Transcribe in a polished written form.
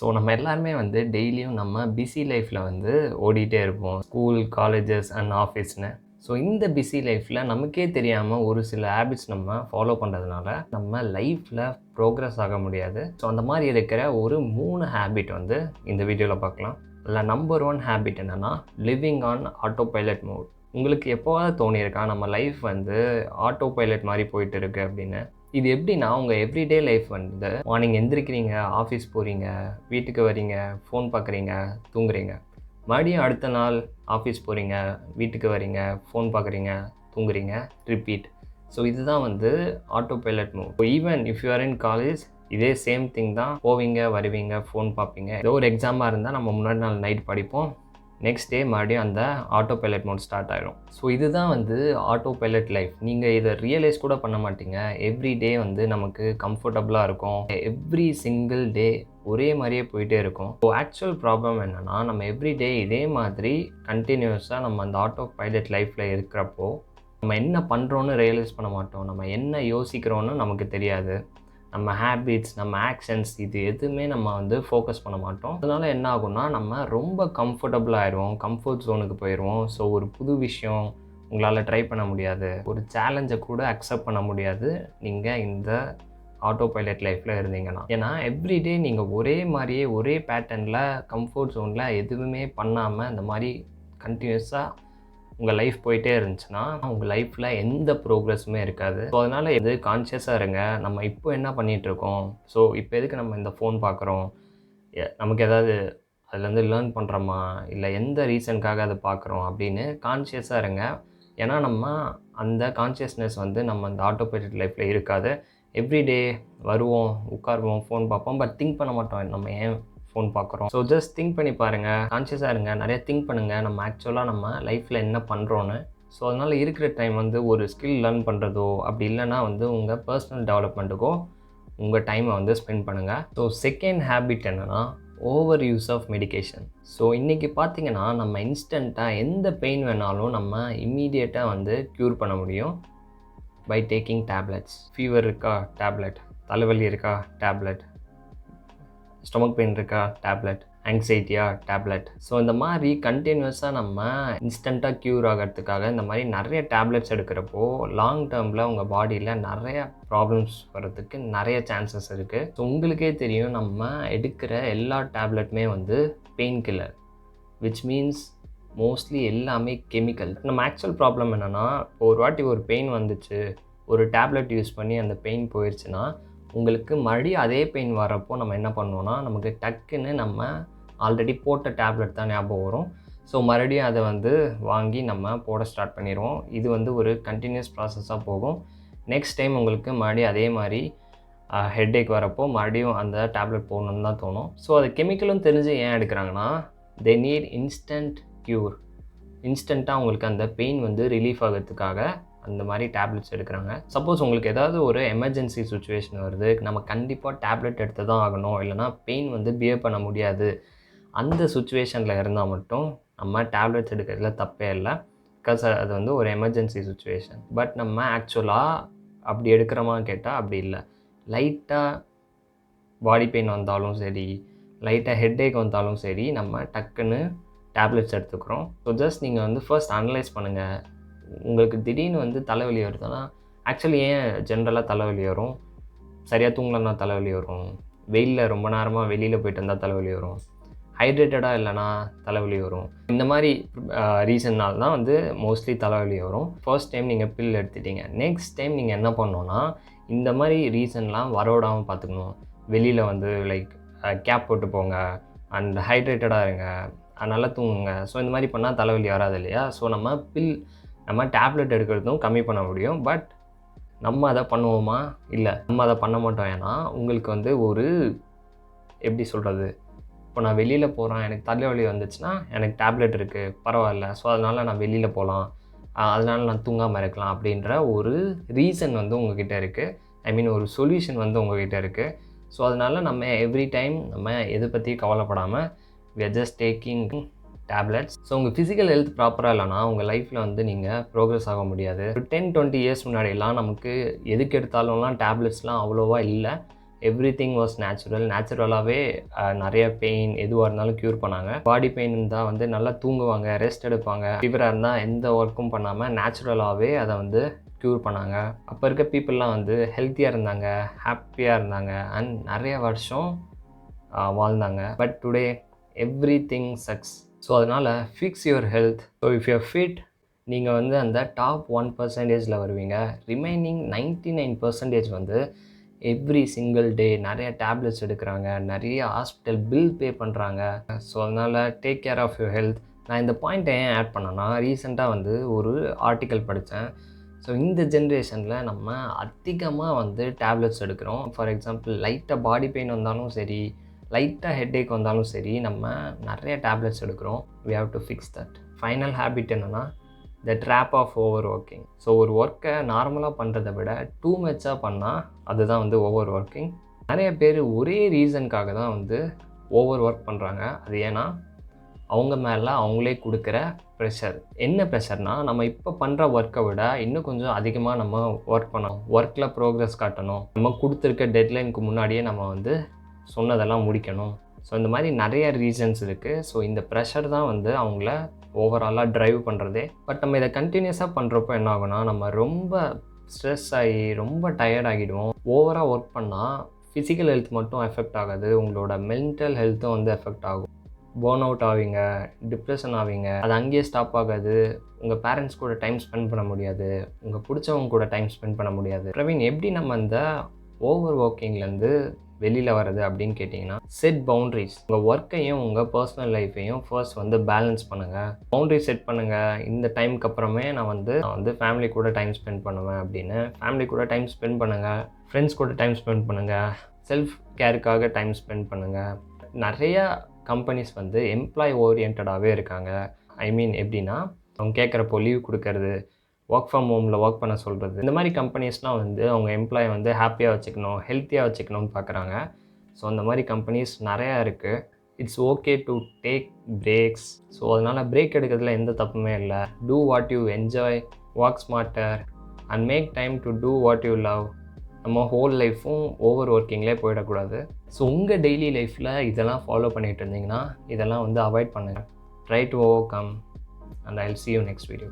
So நம்ம எல்லாருமே வந்து டெய்லியும் நம்ம பிஸி லைஃப்பில் வந்து ஓடிட்டே இருப்போம். ஸ்கூல், காலேஜஸ் அண்ட் ஆஃபீஸ்னு. ஸோ இந்த பிஸி லைஃப்பில் நமக்கே தெரியாமல் ஒரு சில ஹேபிட்ஸ் நம்ம ஃபாலோ பண்ணுறதுனால நம்ம லைஃப்பில் ப்ரோக்ரஸ் ஆக முடியாது. ஸோ அந்த மாதிரி இருக்கிற ஒரு 3 ஹேபிட் வந்து இந்த வீடியோவில் பார்க்கலாம். அதில் நம்பர் 1 ஹேபிட் என்னென்னா living on auto pilot mode. உங்களுக்கு எப்போவாவது தோணியிருக்கா நம்ம லைஃப் வந்து ஆட்டோ பைலட் மாதிரி போயிட்டு இருக்கு அப்படின்னு? இது எப்படின்னா உங்கள் எவ்ரிடே லைஃப் வந்து மார்னிங் எந்திரிக்கிறீங்க, ஆஃபீஸ் போகிறீங்க, வீட்டுக்கு வரீங்க, ஃபோன் பார்க்குறீங்க, தூங்குறீங்க. மறுபடியும் அடுத்த நாள் ஆஃபீஸ் போகிறீங்க, வீட்டுக்கு வரீங்க, ஃபோன் பார்க்குறீங்க, தூங்குறீங்க, ரிப்பீட். ஸோ இதுதான் வந்து auto pilot move. Even if you are in college இதே சேம் திங் தான். போவீங்க, வருவீங்க, ஃபோன் பார்ப்பீங்க. ஏதோ ஒரு எக்ஸாமாக இருந்தால் நம்ம முன்னாடி நாள் நைட் படிப்போம், நெக்ஸ்ட் டே மறுபடியும் அந்த ஆட்டோ பைலட் மோட் ஸ்டார்ட் ஆகிடும். ஸோ இதுதான் வந்து ஆட்டோ பைலட் லைஃப். நீங்கள் இதை ரியலைஸ் கூட பண்ண மாட்டீங்க. எவ்ரி டே வந்து நமக்கு கம்ஃபர்டபுளாக இருக்கும். எவ்ரி சிங்கிள் டே ஒரே மாதிரியே போயிட்டே இருக்கும். ஸோ ஆக்சுவல் ப்ராப்ளம் என்னென்னா நம்ம எவ்ரி டே இதே மாதிரி கண்டினியூஸாக நம்ம அந்த ஆட்டோ பைலட் லைஃப்பில் இருக்கிறப்போ நம்ம என்ன பண்ணுறோன்னு ரியலைஸ் பண்ண மாட்டோம். நம்ம என்ன யோசிக்கிறோன்னு நமக்கு தெரியாது. நம்ம ஹேபிட்ஸ், நம்ம ஆக்ஷன்ஸ் இது எதுவுமே நம்ம வந்து ஃபோக்கஸ் பண்ண மாட்டோம். அதனால் என்ன ஆகும்னா நம்ம ரொம்ப கம்ஃபர்டபுளாக ஆயிடுவோம், கம்ஃபர்ட் ஜோனுக்கு போயிடுவோம். ஸோ ஒரு புது விஷயம் உங்களால் ட்ரை பண்ண முடியாது, ஒரு சேலஞ்சை கூட அக்செப்ட் பண்ண முடியாது நீங்கள் இந்த ஆட்டோ பைலட் லைஃப்பில் இருந்தீங்கன்னா. ஏன்னா எவ்ரிடே நீங்கள் ஒரே மாதிரியே ஒரே பேட்டர்னில் கம்ஃபர்ட் ஜோனில் எதுவுமே பண்ணாமல் இந்த மாதிரி கண்டினியூஸாக உங்கள் லைஃப் போயிட்டே இருந்துச்சுன்னா உங்கள் லைஃப்பில் எந்த ப்ரோக்ரஸுமே இருக்காது. ஸோ அதனால் எது கான்ஷியஸாக இருங்க. நம்ம இப்போ என்ன பண்ணிகிட்ருக்கோம், ஸோ இப்போ எதுக்கு நம்ம இந்த ஃபோன் பார்க்குறோம், நமக்கு ஏதாவது அதுலேருந்து லேர்ன் பண்ணுறோமா, இல்லை எந்த ரீசனுக்காக அதை பார்க்குறோம் அப்படின்னு கான்ஷியஸாக இருங்க. ஏன்னா நம்ம அந்த கான்ஷியஸ்னஸ் வந்து நம்ம அந்த ஆட்டோ பைலட் லைஃப்பில் இருக்காது. எவ்ரிடே வருவோம், உட்காருவோம், ஃபோன் பார்ப்போம், பட் திங்க் பண்ண மாட்டோம் நம்ம ஏன் ஃபோன் பார்க்குறோம். ஸோ ஜஸ்ட் திங்க் பண்ணி பாருங்கள், கான்ஷியஸாக இருங்க, நிறைய திங்க் பண்ணுங்கள் நம்ம ஆக்சுவலாக நம்ம லைஃப்பில் என்ன பண்ணுறோன்னு. ஸோ அதனால் இருக்கிற டைம் வந்து ஒரு ஸ்கில் லேர்ன் பண்ணுறதோ அப்படி இல்லைனா வந்து உங்கள் பர்சனல் டெவலப்மெண்ட்டுக்கோ உங்கள் டைமை வந்து ஸ்பெண்ட் பண்ணுங்கள். ஸோ செகண்ட் ஹேபிட் என்னென்னா over use of medication. So இன்றைக்கி பார்த்திங்கன்னா நம்ம இன்ஸ்டண்ட்டாக எந்த பெயின் வேணாலும் நம்ம இம்மீடியட்டாக வந்து க்யூர் பண்ண முடியும் பை டேக்கிங் டேப்லெட்ஸ். ஃபீவர் இருக்கா, டேப்லெட். தலைவலி இருக்கா, டேப்லெட். ஸ்டொமக் பெயின் இருக்கா, டேப்லெட். ஆங்ஸைட்டியா, டேப்லெட். ஸோ இந்த மாதிரி கண்டினியூஸாக நம்ம இன்ஸ்டண்ட்டாக க்யூர் ஆகிறதுக்காக இந்த மாதிரி நிறைய டேப்லெட்ஸ் எடுக்கிறப்போ லாங் டேர்மில் உங்கள் பாடியில் நிறைய ப்ராப்ளம்ஸ் வர்றதுக்கு நிறைய சான்சஸ் இருக்குது. ஸோ உங்களுக்கே தெரியும் நம்ம எடுக்கிற எல்லா டேப்லெட்டுமே வந்து pain killer, which means mostly எல்லாமே கெமிக்கல். நம்ம ஆக்சுவல் ப்ராப்ளம் என்னென்னா ஒரு வாட்டி ஒரு பெயின் வந்துச்சு, ஒரு டேப்லெட் யூஸ் பண்ணி அந்த பெயின் போயிடுச்சுன்னா உங்களுக்கு மறுபடியும் அதே பெயின் வரப்போ நம்ம என்ன பண்ணுவோன்னா நமக்கு டக்குன்னு நம்ம ஆல்ரெடி போட்ட டேப்லெட் தான் ஞாபகம் வரும். ஸோ மறுபடியும் அதை வந்து வாங்கி நம்ம போட ஸ்டார்ட் பண்ணிடுவோம். இது வந்து ஒரு கண்டினியூஸ் ப்ராசஸாக போகும். நெக்ஸ்ட் டைம் உங்களுக்கு மறுபடியும் அதே மாதிரி ஹெட்டேக் வரப்போ மறுபடியும் அந்த டேப்லெட் போடணுன்னு தான் தோணும். ஸோ அது கெமிக்கலும் தெரிஞ்சு ஏன் எடுக்கிறாங்கன்னா தே நீட் இன்ஸ்டன்ட் க்யூர். இன்ஸ்டண்ட்டாக அவங்களுக்கு அந்த பெயின் வந்து ரிலீஃப் ஆகிறதுக்காக அந்த மாதிரி டேப்லெட்ஸ் எடுக்கிறாங்க. சப்போஸ் உங்களுக்கு ஏதாவது ஒரு எமர்ஜென்சி சுச்சுவேஷன் வருது, நம்ம கண்டிப்பாக டேப்லெட் எடுத்து தான் ஆகணும், இல்லைனா பெயின் வந்து பிஹேவ் பண்ண முடியாது, அந்த சுச்சுவேஷனில் இருந்தால் மட்டும் நம்ம டேப்லெட்ஸ் எடுக்கிறதுல தப்பே இல்லை. பிகாஸ் அது வந்து ஒரு எமர்ஜென்சி சுச்சுவேஷன். பட் நம்ம ஆக்சுவலாக அப்படி எடுக்கிறோமான்னு கேட்டால் அப்படி இல்லை. லைட்டாக பாடி பெயின் வந்தாலும் சரி, லைட்டாக ஹெட்டேக் வந்தாலும் சரி, நம்ம டக்குன்னு டேப்லெட்ஸ் எடுத்துக்கிறோம். ஸோ ஜஸ்ட் நீங்கள் வந்து ஃபர்ஸ்ட் அனலைஸ் பண்ணுங்கள். உங்களுக்கு திடீர்னு வந்து தலைவலி வருதுன்னா ஆக்சுவலி ஏன் ஜென்ரலாக தலைவலி வரும்? சரியாக தூங்கலன்னா தலைவலி வரும், வெயிலில் ரொம்ப நேரமாக வெளியில் போயிட்டு வந்தால் தலைவலி வரும், ஹைட்ரேட்டடாக இல்லைனா தலைவலி வரும். இந்த மாதிரி ரீசன்னால் தான் வந்து மோஸ்ட்லி தலைவலி வரும். ஃபர்ஸ்ட் டைம் நீங்கள் பில் எடுத்துட்டீங்க, நெக்ஸ்ட் டைம் நீங்கள் என்ன பண்ணணுன்னா இந்த மாதிரி ரீசன்லாம் வரவிடாமல் பார்த்துக்கணும். வெளியில் வந்து லைக் கேப் போட்டு போங்க அண்ட் ஹைட்ரேட்டடாக இருங்க, நல்லா தூங்குங்க. ஸோ இந்த மாதிரி பண்ணால் தலைவலி வராது இல்லையா? ஸோ நம்ம டேப்லெட் எடுக்கிறதும் கம்மி பண்ண முடியும். பட் நம்ம அதை பண்ணுவோமா? இல்லை, நம்ம அதை பண்ண மாட்டோம். ஏன்னா உங்களுக்கு வந்து ஒரு எப்படி சொல்கிறது, இப்போ நான் வெளியில் போகிறேன், எனக்கு தலைவலி வந்துச்சுன்னா எனக்கு டேப்லெட் இருக்குது, பரவாயில்ல, ஸோ அதனால் நான் வெளியில் போகலாம், அதனால் நான் தூங்காமல் இருக்கலாம் அப்படின்ற ஒரு ரீசன் வந்து உங்கள்கிட்ட இருக்குது. ஐ மீன் ஒரு சொல்யூஷன் வந்து உங்கள்கிட்ட இருக்குது. ஸோ அதனால் நம்ம எவ்ரி டைம் நம்ம எதை பற்றி கவலைப்படாமல் we are just taking tablets. So உங்கள் ஃபிசிக்கல் ஹெல்த் ப்ராப்பராக இல்லைனா உங்கள் லைஃப்பில் வந்து நீங்கள் ப்ரோக்ரஸ் ஆக முடியாது. ஒரு 10-20 இயர்ஸ் முன்னாடியெல்லாம் நமக்கு எதுக்கு எடுத்தாலும்லாம் டேப்லெட்ஸ்லாம் அவ்வளோவா இல்லை. எவ்ரிதிங் வாஸ் நேச்சுரலாகவே நிறைய பெயின் எதுவாக இருந்தாலும் க்யூர் பண்ணாங்க. பாடி பெயின் இருந்தால் வந்து நல்லா தூங்குவாங்க, ரெஸ்ட் எடுப்பாங்க. ஃபீவராக இருந்தால் எந்த ஒர்க்கும் பண்ணாமல் நேச்சுரலாகவே அதை வந்து க்யூர் பண்ணாங்க. அப்போ இருக்க பீப்புளெலாம் வந்து ஹெல்த்தியாக இருந்தாங்க, ஹாப்பியாக இருந்தாங்க அண்ட் நிறைய வருஷம் வாழ்ந்தாங்க. But today everything sucks. So அதனால் fix your health. So if you're fit, நீங்கள் வந்து அந்த டாப் 1% வருவீங்க. ரிமைனிங் 99% வந்து எவ்ரி சிங்கிள் டே நிறைய டேப்லெட்ஸ் எடுக்கிறாங்க, நிறைய ஹாஸ்பிட்டல் பில் பே பண்ணுறாங்க. ஸோ அதனால் take care of your health. நான் இந்த பாயிண்ட்டை ஏன் ஆட் பண்ணேன்னா, ரீசெண்டாக வந்து ஒரு ஆர்டிக்கல் படித்தேன். ஸோ இந்த ஜென்ரேஷனில் நம்ம அதிகமாக வந்து டேப்லெட்ஸ் எடுக்கிறோம். ஃபார் எக்ஸாம்பிள் லைட்டாக பாடி பெயின் வந்தாலும் சரி, லைட்டாக ஹெட்டேக் வந்தாலும் சரி, நம்ம நிறைய டேப்லெட்ஸ் எடுக்கிறோம். We have to fix that. Final habit என்னென்னா the drop of overworking. So ஒரு ஒர்க்கை நார்மலாக பண்ணுறதை விட டூ மச்சாக பண்ணால் அதுதான் வந்து ஓவர் ஒர்க்கிங். நிறைய பேர் ஒரே ரீசனுக்காக தான் வந்து ஓவர் ஒர்க் பண்ணுறாங்க. அது ஏன்னா அவங்க மேலே அவங்களே கொடுக்குற ப்ரெஷர். என்ன ப்ரெஷர்னால், நம்ம இப்போ பண்ணுற ஒர்க்கை விட இன்னும் கொஞ்சம் அதிகமாக நம்ம ஒர்க் பண்ணணும், ஒர்க்கில் ப்ரோக்ரஸ் காட்டணும், நம்ம கொடுத்துருக்க டெட்லைனுக்கு முன்னாடியே நம்ம வந்து சொன்னதெல்லாம் முடிக்கணும். ஸோ இந்த மாதிரி நிறைய ரீசன்ஸ் இருக்குது. ஸோ இந்த ப்ரெஷர் தான் வந்து அவங்கள ஓவராலாக ட்ரைவ் பண்ணுறதே. பட் நம்ம இதை கண்டினியூஸாக பண்ணுறப்போ என்ன ஆகுனா, நம்ம ரொம்ப ஸ்ட்ரெஸ் ஆகி ரொம்ப டயர்ட் ஆகிடுவோம். ஓவராக ஒர்க் பண்ணால் ஃபிசிக்கல் ஹெல்த் மட்டும் எஃபெக்ட் ஆகாது, உங்களோட மென்டல் ஹெல்த்தும் வந்து எஃபெக்ட் ஆகும். பர்ன் அவுட் ஆவீங்க, டிப்ரெஷன் ஆவீங்க. அது அங்கேயே ஸ்டாப் ஆகாது. உங்கள் பேரண்ட்ஸ் கூட டைம் ஸ்பெண்ட் பண்ண முடியாது, உங்கள் பிடிச்சவங்க கூட டைம் ஸ்பெண்ட் பண்ண முடியாது. பிரவீன், எப்படி நம்ம இந்த ஓவர் ஒர்க்கிங்லேருந்து வெளியில் வர்றது அப்படின்னு கேட்டிங்கன்னா, செட் பவுண்ட்ரிஸ். உங்கள் ஒர்க்கையும் உங்கள் பர்சனல் லைஃப்பையும் ஃபர்ஸ்ட் வந்து பேலன்ஸ் பண்ணுங்கள். பவுண்ட்ரி செட் பண்ணுங்கள். இந்த டைமுக்கு அப்புறமே நான் வந்து ஃபேமிலி கூட டைம் ஸ்பெண்ட் பண்ணுவேன் அப்படின்னு ஃபேமிலி கூட டைம் ஸ்பெண்ட் பண்ணுங்கள். ஃப்ரெண்ட்ஸ் கூட டைம் ஸ்பெண்ட் பண்ணுங்கள். செல்ஃப் கேருக்காக டைம் ஸ்பெண்ட் பண்ணுங்கள். நிறையா கம்பெனிஸ் வந்து எம்ப்ளாய் ஓரியன்டாகவே இருக்காங்க. ஐ மீன் எப்படின்னா, அவங்க கேட்குறப்போ லீவ் கொடுக்கறது, ஒர்க் ஃப்ரம் ஹோமில் ஒர்க் பண்ண சொல்கிறது. இந்த மாதிரி கம்பெனிஸ்லாம் வந்து அவங்க எம்ப்ளாயை வந்து ஹாப்பியாக வச்சுக்கணும், ஹெல்த்தியாக வச்சுக்கணும்னு பார்க்குறாங்க. ஸோ அந்த மாதிரி கம்பெனிஸ் நிறையா இருக்குது. It's okay to take breaks. So அதனால் பிரேக் எடுக்கிறதுல எந்த தப்புமே இல்லை. Do what you enjoy, work smarter and make time to do what you love. நம்ம ஹோல் லைஃப்பும் ஓவர் ஒர்க்கிங்லேயே போயிடக்கூடாது. ஸோ உங்கள் டெய்லி லைஃப்பில் இதெல்லாம் ஃபாலோ பண்ணிகிட்டு இருந்தீங்கன்னா இதெல்லாம் வந்து அவாய்ட் பண்ணுங்கள். Try to over come and I will see you next video.